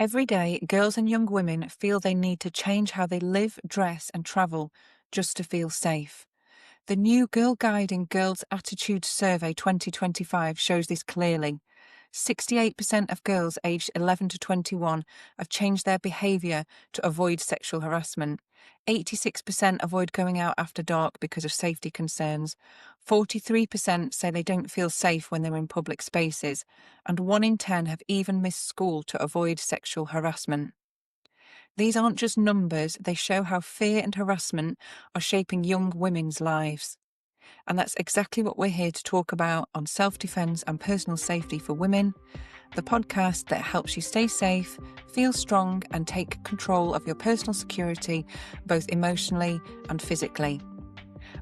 Every day, girls and young women feel they need to change how they live, dress, and travel just to feel safe. The new Girlguiding Girls Attitudes Survey 2025 shows this clearly. 68% of girls aged 11 to 21 have changed their behaviour to avoid sexual harassment. 86% avoid going out after dark because of safety concerns. 43% say they don't feel safe when they're in public spaces. And 1 in 10 have even missed school to avoid sexual harassment. These aren't just numbers, they show how fear and harassment are shaping young women's lives. And that's exactly what we're here to talk about on self-defense and personal safety for women, the podcast that helps you stay safe, feel strong, and take control of your personal security, both emotionally and physically.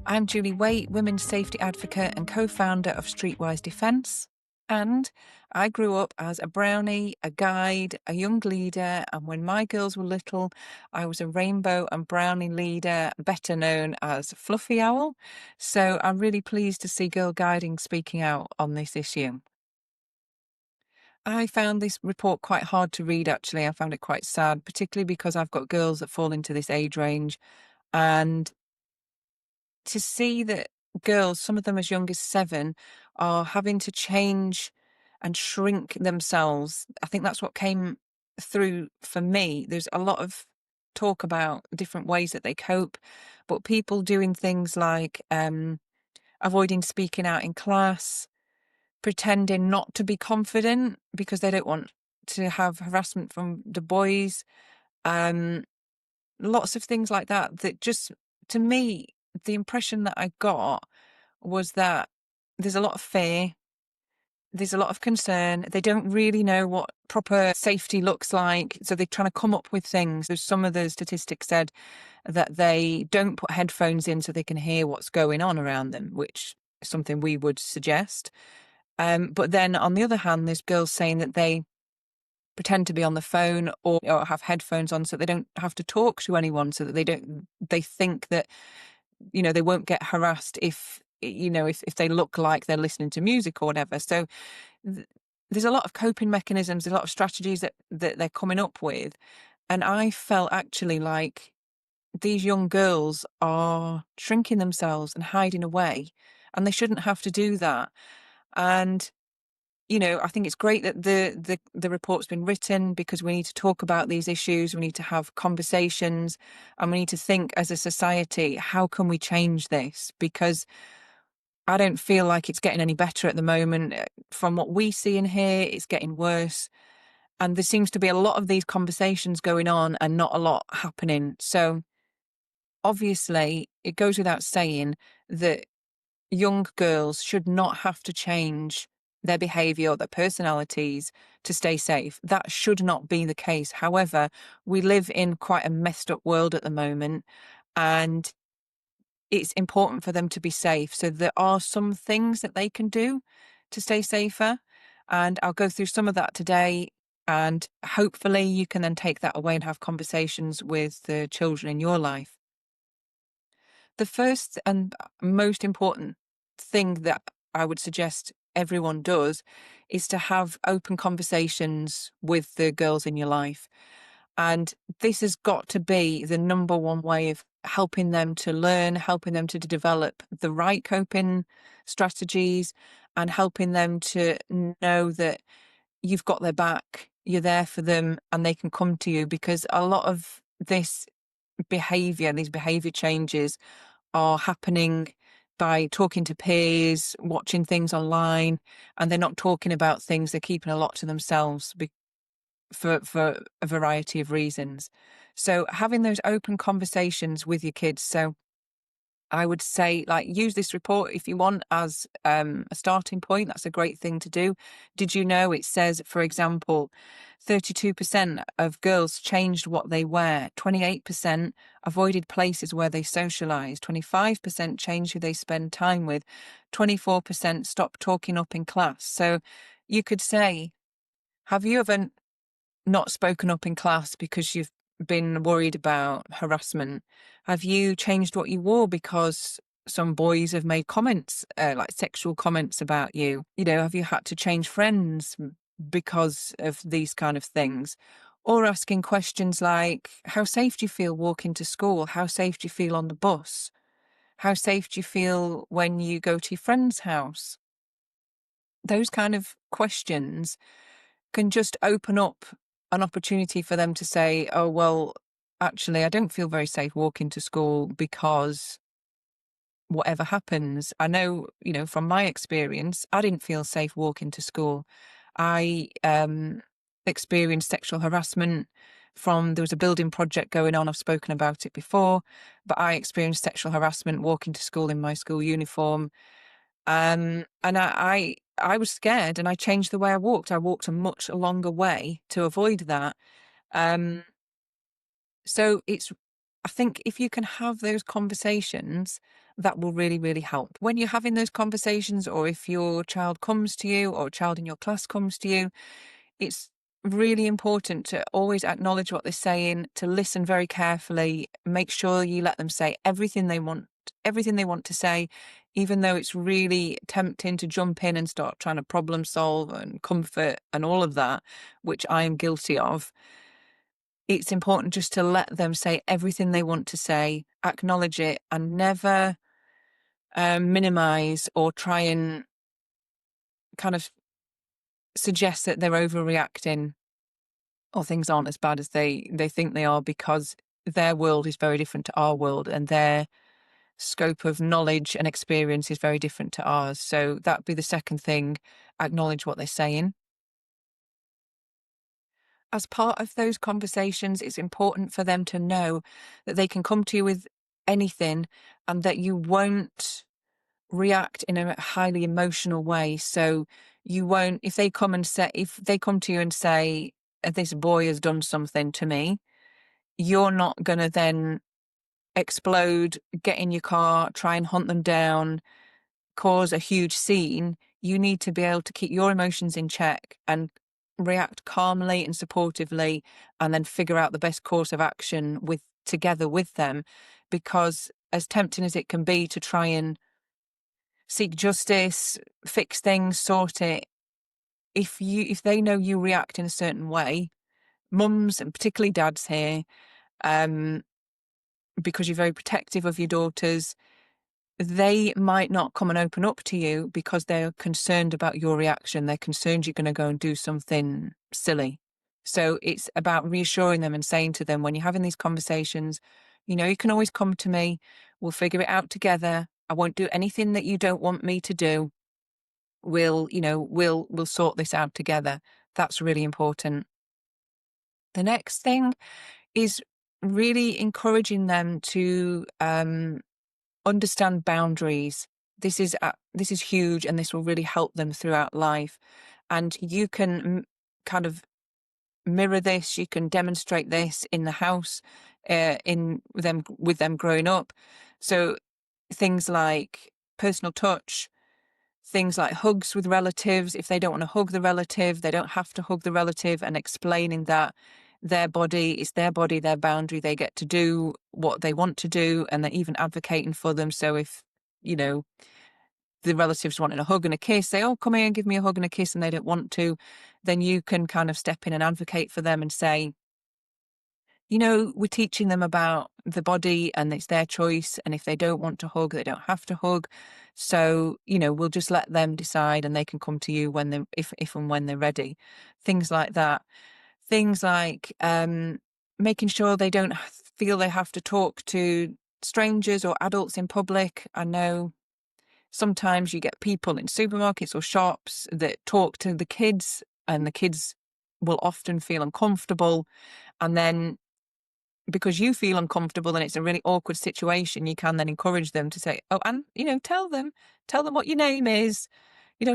I'm Julie Waite, women's safety advocate and co-founder of Streetwise Defence. And I grew up as a brownie, a guide, a young leader, and when my girls were little, I was a rainbow and brownie leader, better known as Fluffy Owl. So I'm really pleased to see Girlguiding speaking out on this issue. I found this report quite hard to read, actually. I found it quite sad, particularly because I've got girls that fall into this age range. And to see that girls, some of them as young as 7, are having to change and shrink themselves. I think that's what came through for me. There's a lot of talk about different ways that they cope, but people doing things like avoiding speaking out in class, pretending not to be confident because they don't want to have harassment from the boys. Um, Lots of things like that, that just, to me, the impression that I got was that there's a lot of fear, there's a lot of concern. They don't really know what proper safety looks like, so they're trying to come up with things. There's some of the statistics said that they don't put headphones in so they can hear what's going on around them, which is something we would suggest. But then on the other hand, there's girls saying that they pretend to be on the phone or have headphones on so they don't have to talk to anyone, so that they think that, they won't get harassed if they look like they're listening to music or whatever. So there's a lot of coping mechanisms, a lot of strategies that they're coming up with. And I felt actually like these young girls are shrinking themselves and hiding away, and they shouldn't have to do that. And I think it's great that the report's been written, because we need to talk about these issues. We need to have conversations, and we need to think as a society, how can we change this? Because I don't feel like it's getting any better at the moment. From what we see in here, it's getting worse. And there seems to be a lot of these conversations going on and not a lot happening. So obviously, it goes without saying that young girls should not have to change their behaviour or their personalities to stay safe. That should not be the case. However, we live in quite a messed up world at the moment, and it's important for them to be safe. So there are some things that they can do to stay safer, and I'll go through some of that today. And hopefully you can then take that away and have conversations with the children in your life. The first and most important thing that I would suggest everyone does is to have open conversations with the girls in your life. And this has got to be the number one way of helping them to learn, helping them to develop the right coping strategies, and helping them to know that you've got their back, you're there for them, and they can come to you. Because a lot of these behavior changes are happening by talking to peers, watching things online, and they're not talking about things. They're keeping a lot to themselves for a variety of reasons. So having those open conversations with your kids. So I would say, use this report if you want as a starting point. That's a great thing to do. Did you know it says, for example, 32% of girls changed what they wear, 28% avoided places where they socialise, 25% changed who they spend time with, 24% stopped talking up in class. So you could say, have you ever not spoken up in class because you've been worried about harassment? Have you changed what you wore because some boys have made comments, like sexual comments about you? Have you had to change friends because of these kind of things? Or asking questions like, how safe do you feel walking to school? How safe do you feel on the bus? How safe do you feel when you go to your friend's house? Those kind of questions can just open up an opportunity for them to say, oh, well, actually, I don't feel very safe walking to school because whatever happens. I know, from my experience, I didn't feel safe walking to school. I experienced sexual harassment there was a building project going on. I've spoken about it before, but I experienced sexual harassment walking to school in my school uniform. And I was scared, and I changed the way I walked. I walked a much longer way to avoid that. Um, so I think if you can have those conversations, that will really, really help. When you're having those conversations, or if your child comes to you, or a child in your class comes to you, it's really important to always acknowledge what they're saying, to listen very carefully, make sure you let them say everything they want to say, even though it's really tempting to jump in and start trying to problem solve and comfort and all of that, which I am guilty of. It's important just to let them say everything they want to say, acknowledge it, and never minimize or try and kind of suggest that they're overreacting or things aren't as bad as they think they are, because their world is very different to our world, and their scope of knowledge and experience is very different to ours. So that'd be the second thing, acknowledge what they're saying. As part of those conversations, it's important for them to know that they can come to you with anything, and that you won't react in a highly emotional way. So you won't, if they come to you and say, this boy has done something to me, you're not going to then explode, get in your car, try and hunt them down, cause a huge scene. You need to be able to keep your emotions in check and react calmly and supportively, and then figure out the best course of action together with them. Because as tempting as it can be to try and seek justice, fix things, sort it, if they know you react in a certain way, mums and particularly dads here, because you're very protective of your daughters, they might not come and open up to you because they're concerned about your reaction. They're concerned you're going to go and do something silly. So it's about reassuring them and saying to them, when you're having these conversations, you can always come to me. We'll figure it out together. I won't do anything that you don't want me to do. We'll sort this out together. That's really important. The next thing is really encouraging them to understand boundaries. This is huge, and this will really help them throughout life. And you can kind of mirror this. You can demonstrate this in the house, with them growing up. So things like personal touch, things like hugs with relatives. If they don't want to hug the relative, they don't have to hug the relative, and explaining that their body is their body, their boundary. They get to do what they want to do, and they're even advocating for them. So if, the relatives wanting a hug and a kiss, say, oh, come here and give me a hug and a kiss, and they don't want to, then you can kind of step in and advocate for them and say, we're teaching them about the body and it's their choice. And if they don't want to hug, they don't have to hug. So, we'll just let them decide, and they can come to you if and when they're ready. Things like that. Things like making sure they don't feel they have to talk to strangers or adults in public. I know sometimes you get people in supermarkets or shops that talk to the kids, and the kids will often feel uncomfortable. And then, because you feel uncomfortable and it's a really awkward situation, you can then encourage them to say, oh, and, tell them what your name is,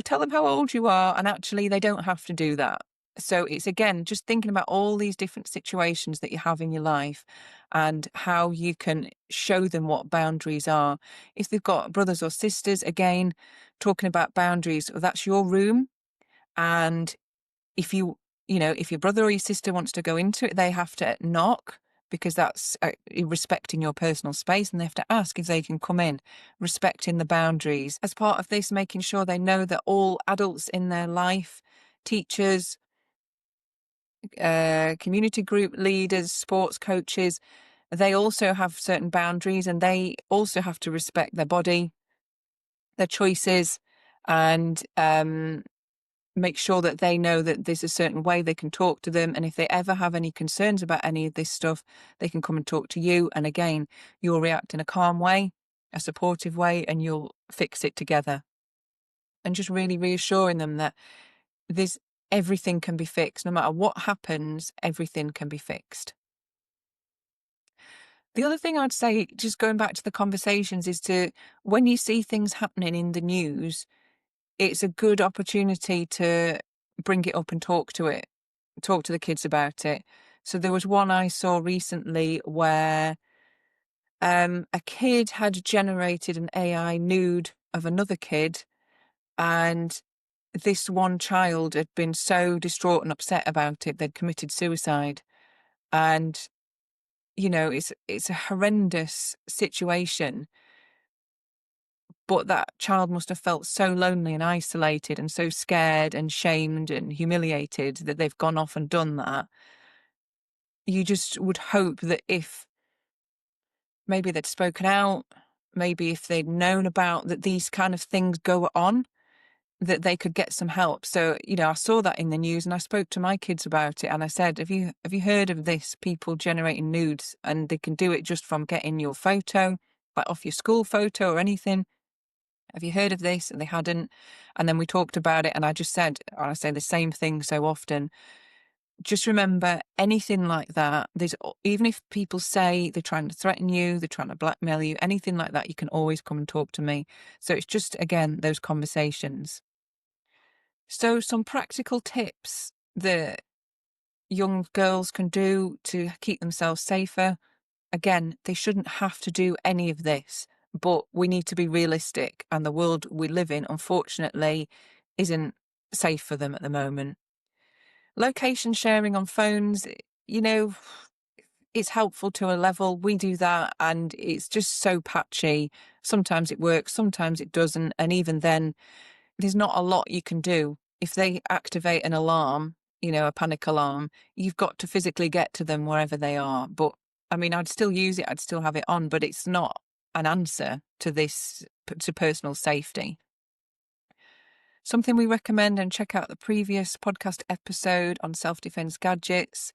tell them how old you are. And actually, they don't have to do that. So it's, again, just thinking about all these different situations that you have in your life and how you can show them what boundaries are. If they've got brothers or sisters, again, talking about boundaries, that's your room. And if if your brother or your sister wants to go into it, they have to knock, because that's respecting your personal space, and they have to ask if they can come in, respecting the boundaries. As part of this, making sure they know that all adults in their life, teachers, community group leaders, sports coaches, they also have certain boundaries, and they also have to respect their body, their choices, and make sure that they know that there's a certain way they can talk to them. And if they ever have any concerns about any of this stuff, they can come and talk to you. And again, you'll react in a calm way, a supportive way, and you'll fix it together. And just really reassuring them that there's everything can be fixed. No matter what happens, everything can be fixed. The other thing I'd say, just going back to the conversations, is to, when you see things happening in the news, it's a good opportunity to bring it up and talk to the kids about it. So there was one I saw recently where a kid had generated an AI nude of another kid, and this one child had been so distraught and upset about it, they'd committed suicide. And, it's a horrendous situation, but that child must have felt so lonely and isolated and so scared and shamed and humiliated that they've gone off and done that. You just would hope that if maybe they'd spoken out, maybe if they'd known about that these kind of things go on, that they could get some help. So, I saw that in the news, and I spoke to my kids about it, and I said, have you heard of this, people generating nudes, and they can do it just from getting your photo, like off your school photo or anything. Have you heard of this? And they hadn't. And then we talked about it, and I just said, and I say the same thing so often, just remember, anything like that, even if people say they're trying to threaten you, they're trying to blackmail you, anything like that, you can always come and talk to me. So it's just, again, those conversations. So some practical tips that young girls can do to keep themselves safer. Again, they shouldn't have to do any of this, but we need to be realistic, and the world we live in, unfortunately, isn't safe for them at the moment. Location sharing on phones, you know, it's helpful to a level. We do that, and it's just so patchy. Sometimes it works, sometimes it doesn't. And even then, there's not a lot you can do. If they activate an alarm, a panic alarm, you've got to physically get to them wherever they are. But I mean, I'd still use it, I'd still have it on, but it's not an answer to this, to personal safety. Something we recommend, and check out the previous podcast episode on self-defense gadgets.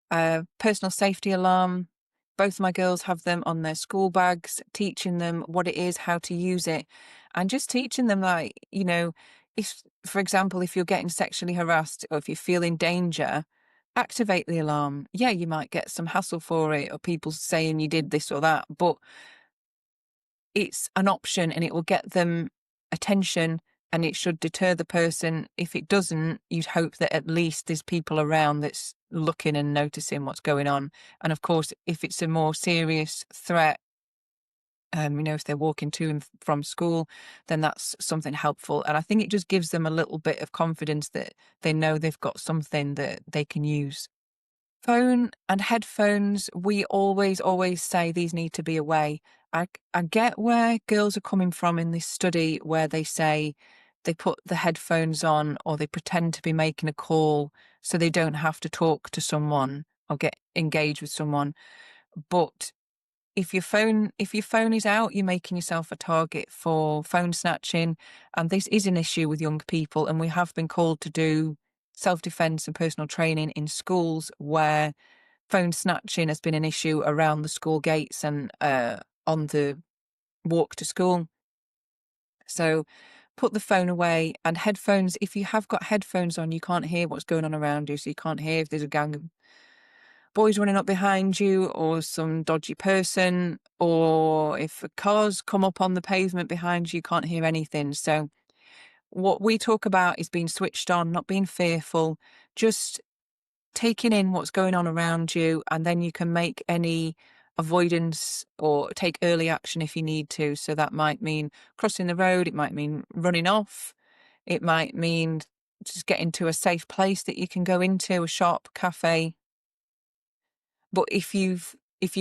Personal safety alarm. Both my girls have them on their school bags, teaching them what it is, how to use it, and just teaching them, like, if, for example, if you're getting sexually harassed or if you feel in danger, activate the alarm. Yeah, you might get some hassle for it, or people saying you did this or that, but it's an option, and it will get them attention, and it should deter the person. If it doesn't, you'd hope that at least there's people around that's looking and noticing what's going on. And of course, if it's a more serious threat, if they're walking to and from school, then that's something helpful. And I think it just gives them a little bit of confidence that they know they've got something that they can use. Phone and headphones, we always say these need to be away. I get where girls are coming from in this study, where they say they put the headphones on or they pretend to be making a call so they don't have to talk to someone or get engaged with someone. But if your phone is out, you're making yourself a target for phone snatching. And this is an issue with young people, and we have been called to do self-defense and personal training in schools where phone snatching has been an issue around the school gates and on the walk to school. So put the phone away. And headphones, if you have got headphones on, you can't hear what's going on around you. So you can't hear if there's a gang of boys running up behind you, or some dodgy person, or if cars come up on the pavement behind you, you can't hear anything. So what we talk about is being switched on, not being fearful, just taking in what's going on around you, and then you can make any avoidance or take early action if you need to. So that might mean crossing the road, it might mean running off, it might mean just getting to a safe place that you can go into, a shop, cafe. But if you've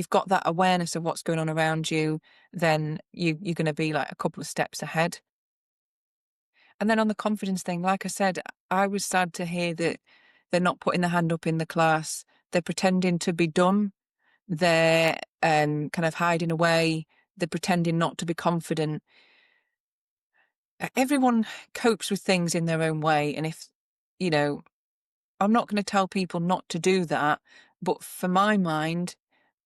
got that awareness of what's going on around you, then you're going to be like a couple of steps ahead. And then on the confidence thing, like I said, I was sad to hear that They're not putting their hand up in the class. They're pretending to be dumb. They're kind of hiding away. They're pretending not to be confident. Everyone copes with things in their own way. And if, you know, I'm not going to tell people not to do that. But for my mind,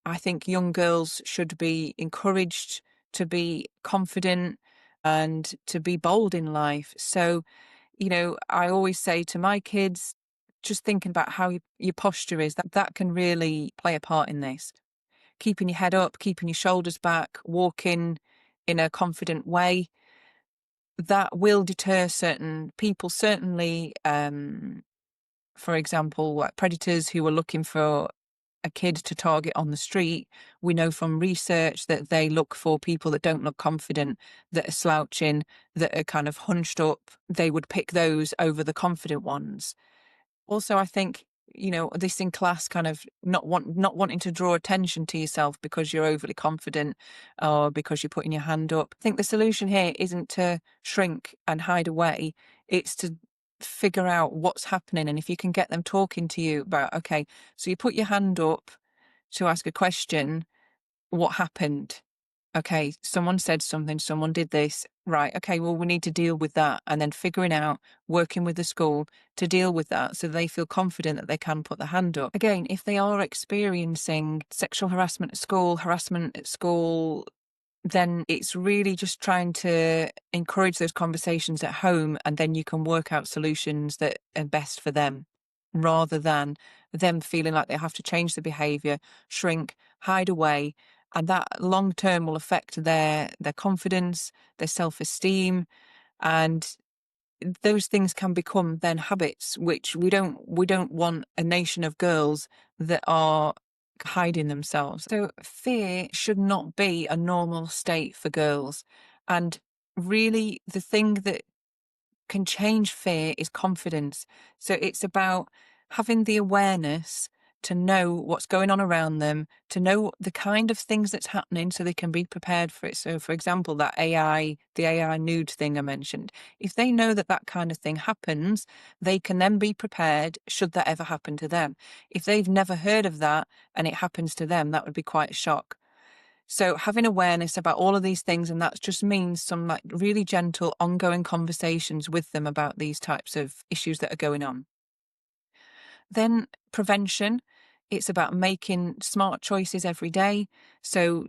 I think young girls should be encouraged to be confident and to be bold in life. So, I always say to my kids, just thinking about how your posture is, that can really play a part in this. Keeping your head up, keeping your shoulders back, walking in a confident way, that will deter certain people. Certainly, for example, like predators who are looking for a kid to target on the street. We know from research that they look for people that don't look confident, that are slouching, that are kind of hunched up. They would pick those over the confident ones. Also, I think, this in class kind of not wanting to draw attention to yourself because you're overly confident or because you're putting your hand up. I think the solution here isn't to shrink and hide away. It's to figure out what's happening. And if you can get them talking to you about, okay, so you put your hand up to ask a question, what happened? Okay, someone said something, someone did this. Right, okay, well, we need to deal with that. And then figuring out, working with the school to deal with that so they feel confident that they can put the hand up. Again, if they are experiencing sexual harassment at school, then it's really just trying to encourage those conversations at home, and then you can work out solutions that are best for them rather than them feeling like they have to change the behavior, shrink, hide away. And that long term will affect their confidence, their self-esteem, and those things can become then habits, which we don't want a nation of girls that are hiding themselves. So fear should not be a normal state for girls. And really the thing that can change fear is confidence. So it's about having the awareness to know what's going on around them, to know the kind of things that's happening so they can be prepared for it. So, for example, the AI nude thing I mentioned, if they know that that kind of thing happens, they can then be prepared should that ever happen to them. If they've never heard of that and it happens to them, that would be quite a shock. So having awareness about all of these things, and that just means some like really gentle ongoing conversations with them about these types of issues that are going on. Then prevention, it's about making smart choices every day. So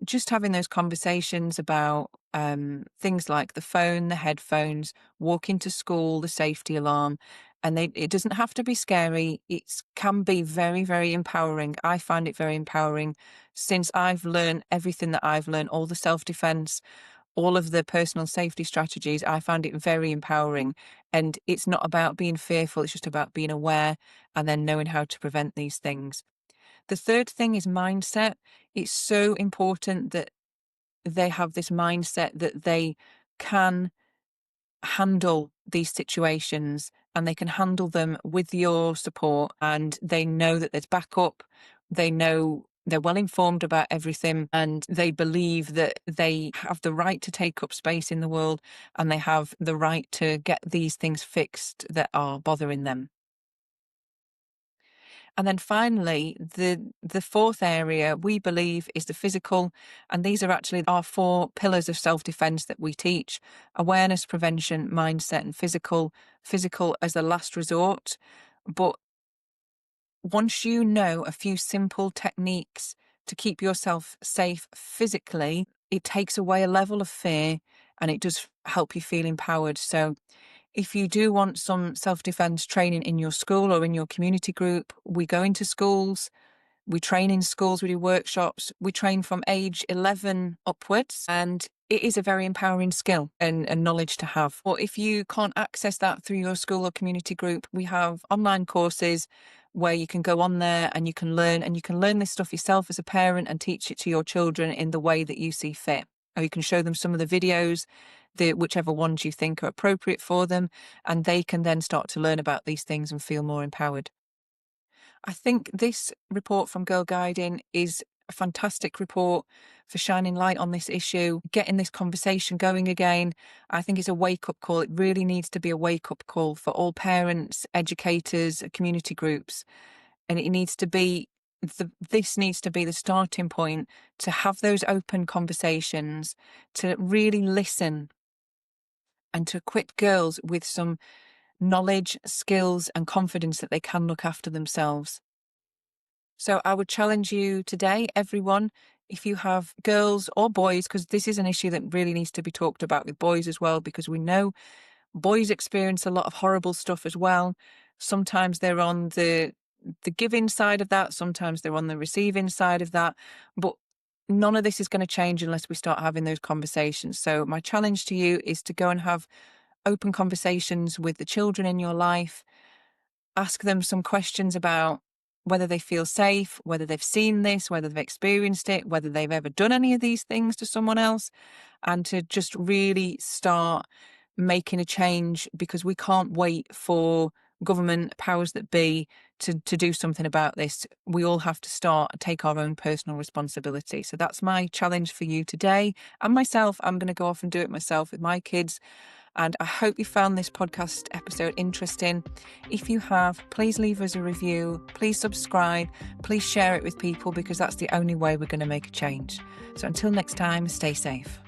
just having those conversations about things like the phone, the headphones, walking to school, the safety alarm. And it doesn't have to be scary. It can be very, very empowering. I find it very empowering since I've learned everything that I've learned, all the self-defense, all of the personal safety strategies. I find it very empowering. And it's not about being fearful. It's just about being aware and then knowing how to prevent these things. The third thing is mindset. It's so important that they have this mindset that they can handle these situations and they can handle them with your support, and they know that there's backup. They know they're well informed about everything, and they believe that they have the right to take up space in the world and they have the right to get these things fixed that are bothering them. And then finally, the fourth area we believe is the physical. And these are actually our four pillars of self-defense that we teach: awareness, prevention, mindset, and physical. Physical as a last resort. But once you know a few simple techniques to keep yourself safe physically, it takes away a level of fear and it does help you feel empowered. So if you do want some self-defense training in your school or in your community group, we go into schools, we train in schools, we do workshops, we train from age 11 upwards, and it is a very empowering skill and knowledge to have. Or if you can't access that through your school or community group, we have online courses where you can go on there and you can learn this stuff yourself as a parent and teach it to your children in the way that you see fit. Or you can show them some of the videos, whichever ones you think are appropriate for them, and they can then start to learn about these things and feel more empowered. I think this report from Girl Guiding is a fantastic report for shining light on this issue, getting this conversation going again. I think it's a wake-up call. It really needs to be a wake-up call for all parents, educators, community groups. And it needs to be this needs to be the starting point to have those open conversations, to really listen, and to equip girls with some knowledge, skills, and confidence that they can look after themselves. So I would challenge you today, everyone, if you have girls or boys, because this is an issue that really needs to be talked about with boys as well, because we know boys experience a lot of horrible stuff as well. Sometimes they're on the giving side of that, sometimes they're on the receiving side of that, but none of this is going to change unless we start having those conversations. So my challenge to you is to go and have open conversations with the children in your life. Ask them some questions about whether they feel safe, whether they've seen this, whether they've experienced it, whether they've ever done any of these things to someone else, and to just really start making a change, because we can't wait for government powers that be to do something about this. We all have to start and take our own personal responsibility. So that's my challenge for you today. And myself, I'm going to go off and do it myself with my kids. And I hope you found this podcast episode interesting. If you have, please leave us a review, please subscribe, please share it with people, because that's the only way we're going to make a change. So until next time, stay safe.